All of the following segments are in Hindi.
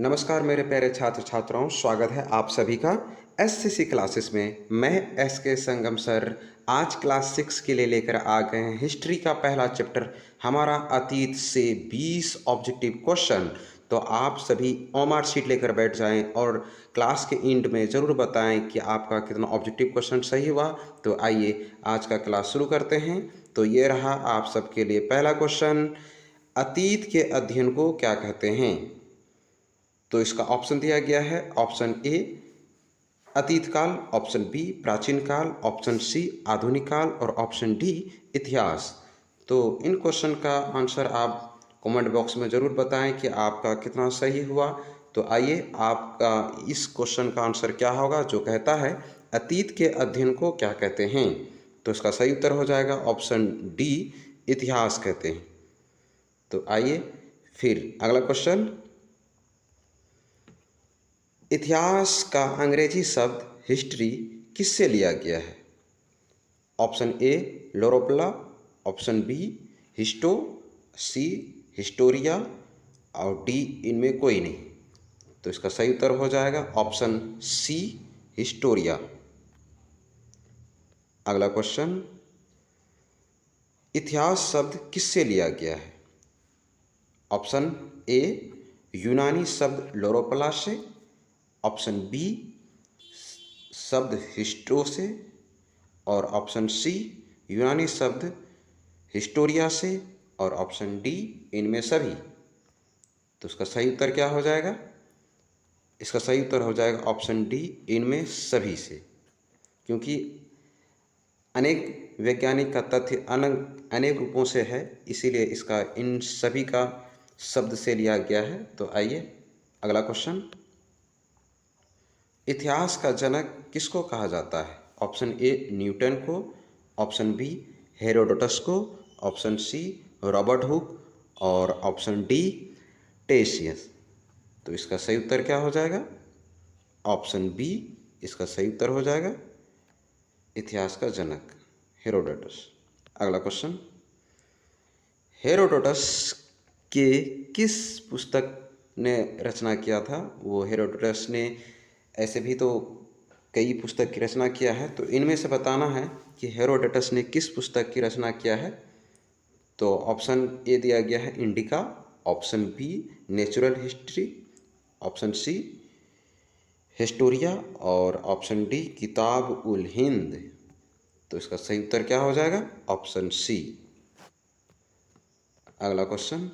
नमस्कार मेरे प्यारे छात्र छात्राओं, स्वागत है आप सभी का एससीसी क्लासेस में। मैं एस के संगम सर आज क्लास 6 के लिए लेकर आ गए हैं हिस्ट्री का पहला चैप्टर, हमारा अतीत से 20 ऑब्जेक्टिव क्वेश्चन। तो आप सभी ओमार शीट लेकर बैठ जाएं और क्लास के एंड में ज़रूर बताएं कि आपका कितना ऑब्जेक्टिव क्वेश्चन सही हुआ। तो आइए आज का क्लास शुरू करते हैं। तो ये रहा आप सबके लिए पहला क्वेश्चन, अतीत के अध्ययन को क्या कहते हैं। तो इसका ऑप्शन दिया गया है, ऑप्शन ए अतीत काल, ऑप्शन बी प्राचीन काल, ऑप्शन सी आधुनिक काल और ऑप्शन डी इतिहास। तो इन क्वेश्चन का आंसर आप कमेंट बॉक्स में ज़रूर बताएं कि आपका कितना सही हुआ। तो आइए आपका इस क्वेश्चन का आंसर क्या होगा जो कहता है अतीत के अध्ययन को क्या कहते हैं। तो इसका सही उत्तर हो जाएगा ऑप्शन डी, इतिहास कहते हैं। तो आइए फिर अगला क्वेश्चन, इतिहास का अंग्रेजी शब्द हिस्ट्री किससे लिया गया है। ऑप्शन ए लोरोप्ला, ऑप्शन बी हिस्टो, सी हिस्टोरिया और डी इनमें कोई नहीं। तो इसका सही उत्तर हो जाएगा ऑप्शन सी हिस्टोरिया। अगला क्वेश्चन, इतिहास शब्द किससे लिया गया है। ऑप्शन ए यूनानी शब्द लोरोप्ला से, ऑप्शन बी शब्द हिस्टो से और ऑप्शन सी यूनानी शब्द हिस्टोरिया से और ऑप्शन डी इनमें सभी। तो इसका सही उत्तर क्या हो जाएगा, इसका सही उत्तर हो जाएगा ऑप्शन डी इनमें सभी से, क्योंकि अनेक वैज्ञानिक का तथ्य अनेक रूपों से है, इसीलिए इसका इन सभी का शब्द से लिया गया है। तो आइए अगला क्वेश्चन, इतिहास का जनक किसको कहा जाता है। ऑप्शन ए न्यूटन को, ऑप्शन बी हेरोडोटस को, ऑप्शन सी रॉबर्ट हुक और ऑप्शन डी टेशियस। तो इसका सही उत्तर क्या हो जाएगा, ऑप्शन बी इसका सही उत्तर हो जाएगा, इतिहास का जनक हेरोडोटस। अगला क्वेश्चन, हेरोडोटस के किस पुस्तक ने रचना किया था। वो हेरोडोटस ने ऐसे भी तो कई पुस्तक की रचना किया है, तो इनमें से बताना है कि हेरोडोटस ने किस पुस्तक की रचना किया है। तो ऑप्शन ए दिया गया है Indica, option B natural history, option C Historia और ऑप्शन डी किताब उल हिंद। तो इसका सही उत्तर क्या हो जाएगा, ऑप्शन सी। अगला क्वेश्चन,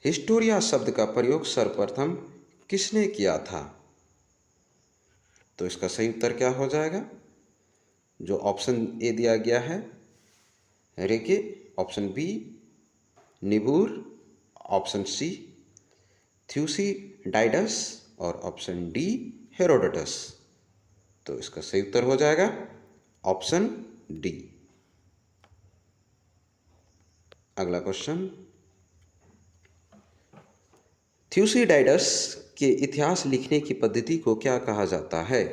हिस्टोरिया शब्द का प्रयोग सर्वप्रथम किसने किया था। तो इसका सही उत्तर क्या हो जाएगा, जो ऑप्शन ए दिया गया है रेके, ऑप्शन बी निबूर, ऑप्शन सी थ्यूसिडाइडस और ऑप्शन डी हेरोडोटस। तो इसका सही उत्तर हो जाएगा ऑप्शन डी। अगला क्वेश्चन, थ्यूसिडाइडस के इतिहास लिखने की पद्धति को क्या कहा जाता है।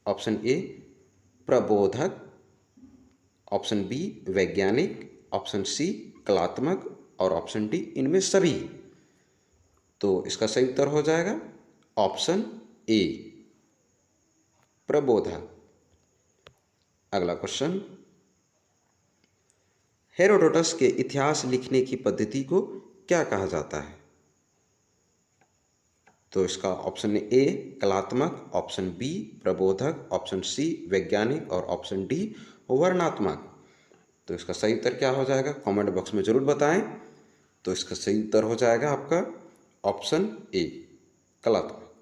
ऑप्शन ए प्रबोधक, ऑप्शन बी वैज्ञानिक, ऑप्शन सी कलात्मक और ऑप्शन डी इनमें सभी। तो इसका सही उत्तर हो जाएगा ऑप्शन ए प्रबोधक। अगला क्वेश्चन, हेरोडोटस के इतिहास लिखने की पद्धति को क्या कहा जाता है। तो इसका ऑप्शन ए कलात्मक, ऑप्शन बी प्रबोधक, ऑप्शन सी वैज्ञानिक और ऑप्शन डी वर्णनात्मक। तो इसका सही उत्तर क्या हो जाएगा, कमेंट बॉक्स में ज़रूर बताएं। तो इसका सही उत्तर हो जाएगा आपका ऑप्शन ए कलात्मक।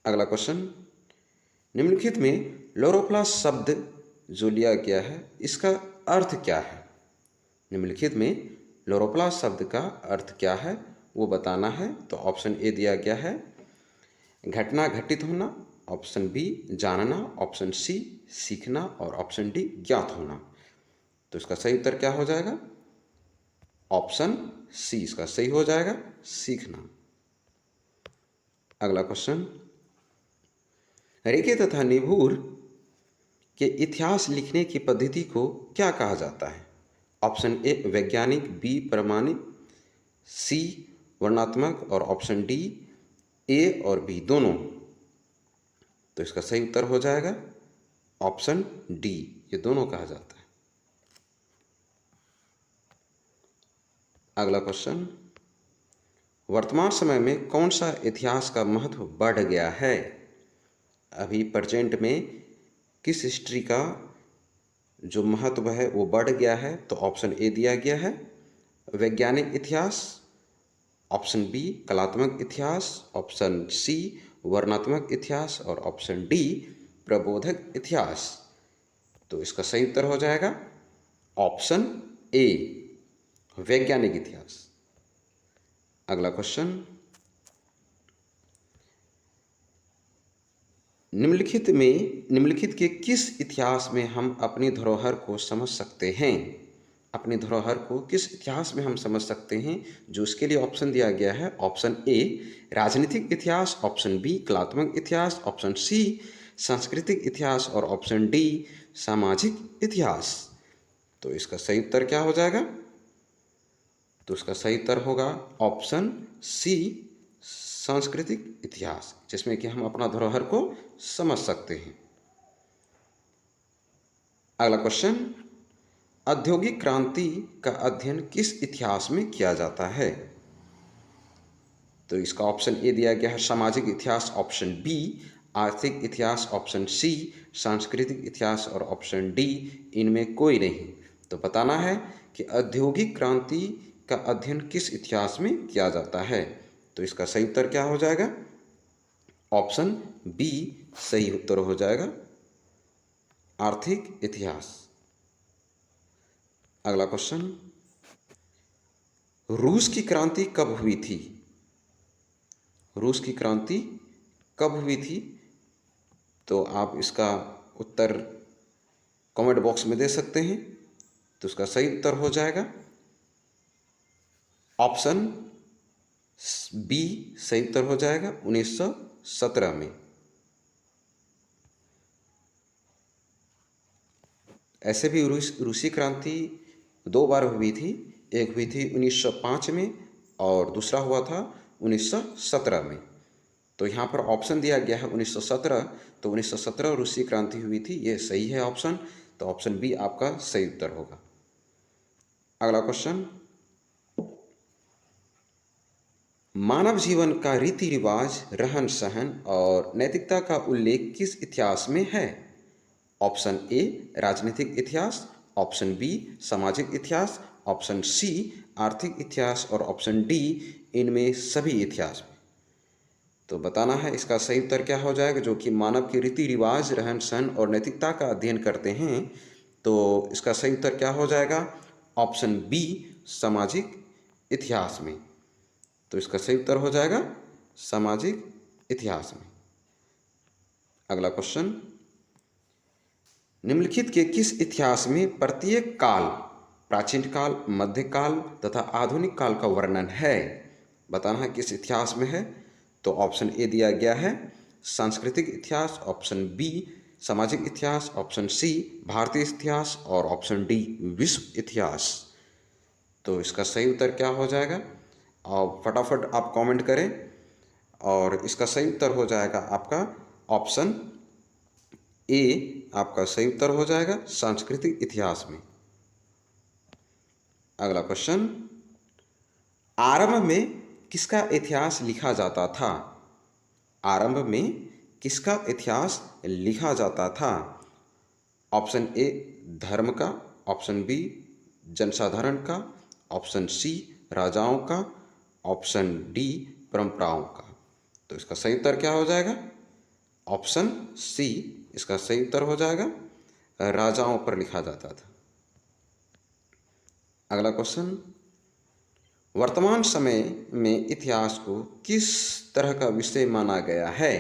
अगला क्वेश्चन, निम्नलिखित में लोरोप्लास शब्द जो लिया गया है इसका अर्थ क्या है। निम्नलिखित में लोरोप्लास शब्द का अर्थ क्या है वो बताना है। तो ऑप्शन ए दिया गया है घटना घटित होना, ऑप्शन बी जानना, ऑप्शन सी सीखना और ऑप्शन डी ज्ञात होना। तो इसका सही उत्तर क्या हो जाएगा, ऑप्शन सी इसका सही हो जाएगा, सीखना। अगला क्वेश्चन, रेके तथा निबूर के इतिहास लिखने की पद्धति को क्या कहा जाता है। ऑप्शन ए वैज्ञानिक, बी प्रमाणिक, सी वर्णात्मक, और ऑप्शन डी ए और बी दोनों। तो इसका सही उत्तर हो जाएगा ऑप्शन डी, ये दोनों कहा जाता है। अगला क्वेश्चन, वर्तमान समय में कौन सा इतिहास का महत्व बढ़ गया है? अभी प्रेजेंट में किस हिस्ट्री का जो महत्व है वो बढ़ गया है? तो ऑप्शन ए दिया गया है वैज्ञानिक इतिहास, ऑप्शन बी कलात्मक इतिहास, ऑप्शन सी वर्णात्मक इतिहास, और ऑप्शन डी प्रबोधक इतिहास। तो इसका सही उत्तर हो जाएगा ऑप्शन ए वैज्ञानिक इतिहास। अगला क्वेश्चन, निम्नलिखित के किस इतिहास में हम अपनी धरोहर को समझ सकते हैं? अपनी धरोहर को किस इतिहास में हम समझ सकते हैं? जो इसके लिए ऑप्शन दिया गया है, ऑप्शन ए राजनीतिक इतिहास, ऑप्शन बी कलात्मक इतिहास, ऑप्शन सी सांस्कृतिक इतिहास, और ऑप्शन डी सामाजिक इतिहास। तो इसका सही उत्तर क्या हो जाएगा? तो इसका सही उत्तर होगा ऑप्शन सी सांस्कृतिक इतिहास, जिसमें कि हम अपना धरोहर को समझ सकते हैं। अगला क्वेश्चन, औद्योगिक क्रांति का अध्ययन किस इतिहास में किया जाता है? तो इसका ऑप्शन ए दिया गया है सामाजिक इतिहास, ऑप्शन बी आर्थिक इतिहास, ऑप्शन सी सांस्कृतिक इतिहास, और ऑप्शन डी इनमें कोई नहीं। तो बताना है कि औद्योगिक क्रांति का अध्ययन किस इतिहास में किया जाता है। तो इसका सही उत्तर क्या हो जाएगा? ऑप्शन बी सही उत्तर हो जाएगा आर्थिक इतिहास। अगला क्वेश्चन, रूस की क्रांति कब हुई थी? रूस की क्रांति कब हुई थी? तो आप इसका उत्तर कमेंट बॉक्स में दे सकते हैं। तो इसका सही उत्तर हो जाएगा ऑप्शन बी सही उत्तर हो जाएगा 1917 में। ऐसे भी रूसी क्रांति दो बार हुई थी, एक हुई थी 1905 में और दूसरा हुआ था 1917 में। तो यहाँ पर ऑप्शन दिया गया है 1917, तो 1917 रूसी क्रांति हुई थी, ये सही है ऑप्शन। तो ऑप्शन बी आपका सही उत्तर होगा। अगला क्वेश्चन, मानव जीवन का रीति रिवाज, रहन सहन और नैतिकता का उल्लेख किस इतिहास में है? ऑप्शन ए राजनीतिक इतिहास, ऑप्शन बी सामाजिक इतिहास, ऑप्शन सी आर्थिक इतिहास, और ऑप्शन डी इनमें सभी इतिहास में। तो बताना है इसका सही उत्तर क्या हो जाएगा, जो कि मानव के रीति रिवाज, रहन सहन और नैतिकता का अध्ययन करते हैं। तो इसका सही उत्तर क्या हो जाएगा? ऑप्शन बी सामाजिक इतिहास में। तो इसका सही उत्तर हो जाएगा सामाजिक इतिहास में। अगला क्वेश्चन, निम्नलिखित के किस इतिहास में प्रत्येक काल, प्राचीन काल, मध्यकाल तथा आधुनिक काल का वर्णन है? बताना है किस इतिहास में है। तो ऑप्शन ए दिया गया है सांस्कृतिक इतिहास, ऑप्शन बी सामाजिक इतिहास, ऑप्शन सी भारतीय इतिहास, और ऑप्शन डी विश्व इतिहास। तो इसका सही उत्तर क्या हो जाएगा? और फटाफट आप कमेंट करें। और इसका सही उत्तर हो जाएगा आपका ऑप्शन ए, आपका सही उत्तर हो जाएगा सांस्कृतिक इतिहास में। अगला क्वेश्चन, आरंभ में किसका इतिहास लिखा जाता था? आरंभ में किसका इतिहास लिखा जाता था? ऑप्शन ए धर्म का, ऑप्शन बी जनसाधारण का, ऑप्शन सी राजाओं का, ऑप्शन डी परंपराओं का। तो इसका सही उत्तर क्या हो जाएगा? ऑप्शन सी इसका सही उत्तर हो जाएगा राजाओं पर लिखा जाता था। अगला क्वेश्चन, वर्तमान समय में इतिहास को किस तरह का विषय माना गया है?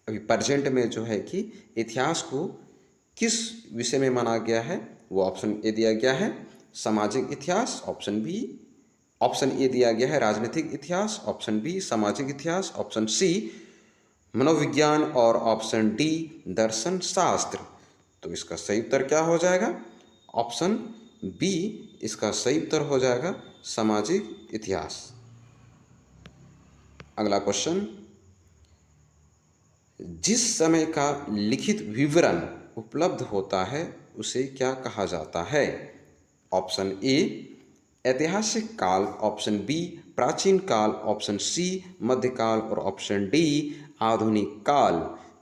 अभी प्रेजेंट में जो है कि इतिहास को किस विषय में माना गया है, वो ऑप्शन ए दिया गया है सामाजिक इतिहास, ऑप्शन ए दिया गया है राजनीतिक इतिहास, ऑप्शन बी सामाजिक इतिहास, ऑप्शन सी मनोविज्ञान, और ऑप्शन डी दर्शन शास्त्र। तो इसका सही उत्तर क्या हो जाएगा? ऑप्शन बी इसका सही उत्तर हो जाएगा सामाजिक इतिहास। अगला क्वेश्चन, जिस समय का लिखित विवरण उपलब्ध होता है उसे क्या कहा जाता है? ऑप्शन ए ऐतिहासिक काल, ऑप्शन बी प्राचीन काल, ऑप्शन सी मध्यकाल और ऑप्शन डी आधुनिक काल।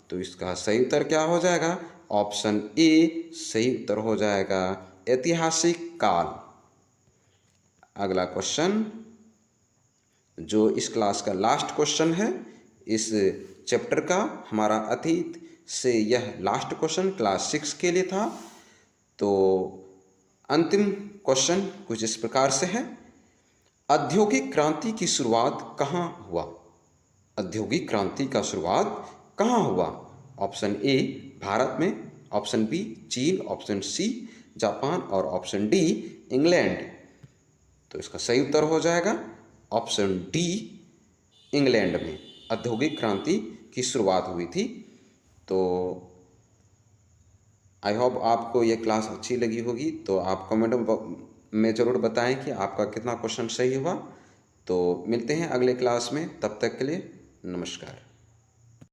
तो इसका सही उत्तर क्या हो जाएगा? ऑप्शन ए सही उत्तर हो जाएगा, ऐतिहासिक काल। अगला क्वेश्चन, जो इस क्लास का लास्ट क्वेश्चन है, इस चैप्टर का हमारा अतीत से यह लास्ट क्वेश्चन क्लास 6 के लिए था। तो अंतिम क्वेश्चन कुछ इस प्रकार से है, औद्योगिक क्रांति की शुरुआत कहाँ हुआ? औद्योगिक क्रांति का शुरुआत कहाँ हुआ? ऑप्शन ए भारत में, ऑप्शन बी चीन, ऑप्शन सी जापान और ऑप्शन डी इंग्लैंड। तो इसका सही उत्तर हो जाएगा ऑप्शन डी, इंग्लैंड में औद्योगिक क्रांति की शुरुआत हुई थी। तो आई होप आपको ये क्लास अच्छी लगी होगी। तो आप कमेंट में ज़रूर बताएं कि आपका कितना क्वेश्चन सही हुआ। तो मिलते हैं अगले क्लास में, तब तक के लिए नमस्कार।